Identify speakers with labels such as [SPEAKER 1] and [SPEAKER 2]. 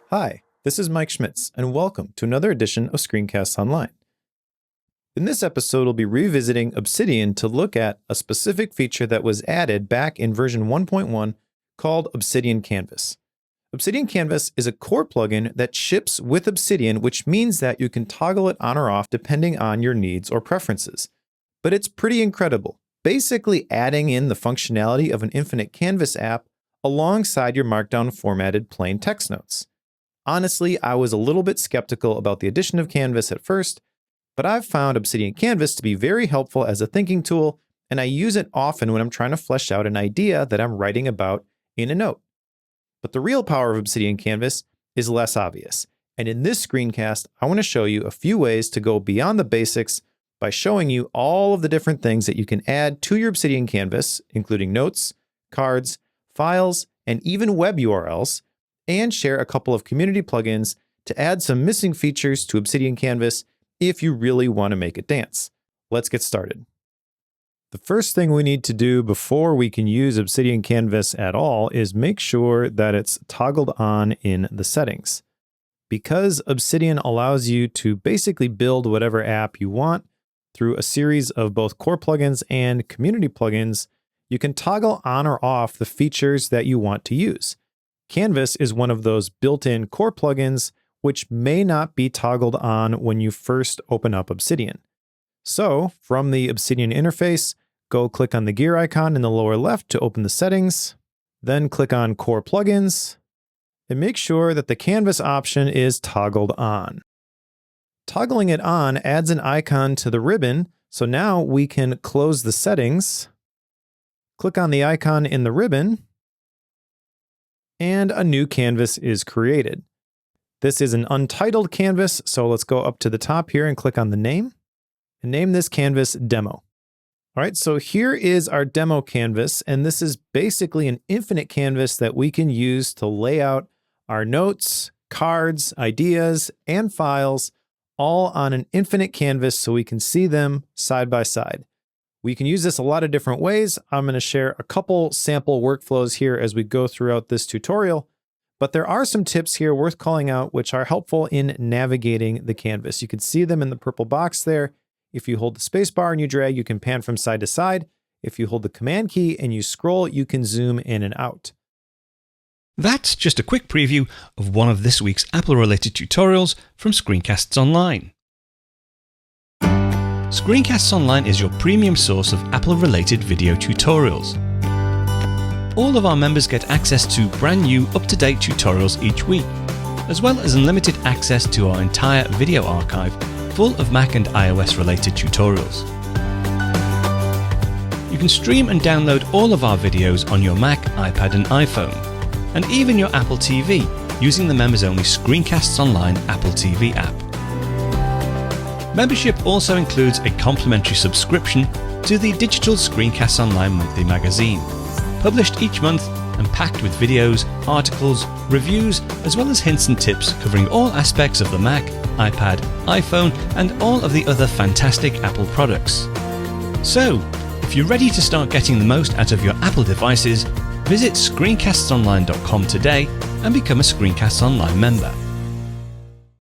[SPEAKER 1] Hi, this is Mike Schmitz, and welcome to another edition of Screencasts Online. In this episode, we'll be revisiting Obsidian to look at a specific feature that was added back in version 1.1 called Obsidian Canvas. Obsidian Canvas is a core plugin that ships with Obsidian, which means that you can toggle it on or off depending on your needs or preferences. But it's pretty incredible, basically adding in the functionality of an infinite canvas app alongside your Markdown formatted plain text notes. Honestly, I was a little bit skeptical about the addition of Canvas at first, but I've found Obsidian Canvas to be very helpful as a thinking tool, and I use it often when I'm trying to flesh out an idea that I'm writing about in a note. But the real power of Obsidian Canvas is less obvious, and in this screencast, I want to show you a few ways to go beyond the basics by showing you all of the different things that you can add to your Obsidian Canvas, including notes, cards, files, and even web URLs, and share a couple of community plugins to add some missing features to Obsidian Canvas if you really want to make it dance. Let's get started. The first thing we need to do before we can use Obsidian Canvas at all is make sure that it's toggled on in the settings. Because Obsidian allows you to basically build whatever app you want through a series of both core plugins and community plugins, you can toggle on or off the features that you want to use. Canvas is one of those built-in core plugins which may not be toggled on when you first open up Obsidian. So, from the Obsidian interface, go click on the gear icon in the lower left to open the settings, then click on Core Plugins, and make sure that the Canvas option is toggled on. Toggling it on adds an icon to the ribbon, so now we can close the settings, click on the icon in the ribbon, and a new canvas is created. This is an untitled canvas, so let's go up to the top here and click on the name, and name this canvas Demo. All right, so here is our demo canvas, and this is basically an infinite canvas that we can use to lay out our notes, cards, ideas, and files all on an infinite canvas so we can see them side by side. We can use this a lot of different ways. I'm going to share a couple sample workflows here as we go throughout this tutorial, but there are some tips here worth calling out which are helpful in navigating the canvas. You can see them in the purple box there. If you hold the space bar and you drag, you can pan from side to side. If you hold the command key and you scroll, you can zoom in and out.
[SPEAKER 2] That's just a quick preview of one of this week's Apple-related tutorials from Screencasts Online. Screencasts Online is your premium source of Apple-related video tutorials. All of our members get access to brand new, up-to-date tutorials each week, as well as unlimited access to our entire video archive full of Mac and iOS-related tutorials. You can stream and download all of our videos on your Mac, iPad and iPhone, and even your Apple TV using the members-only Screencasts Online Apple TV app. Membership also includes a complimentary subscription to the digital Screencasts Online monthly magazine, published each month and packed with videos, articles, reviews, as well as hints and tips covering all aspects of the Mac, iPad, iPhone, and all of the other fantastic Apple products. So, if you're ready to start getting the most out of your Apple devices, visit screencastsonline.com today and become a Screencasts Online member.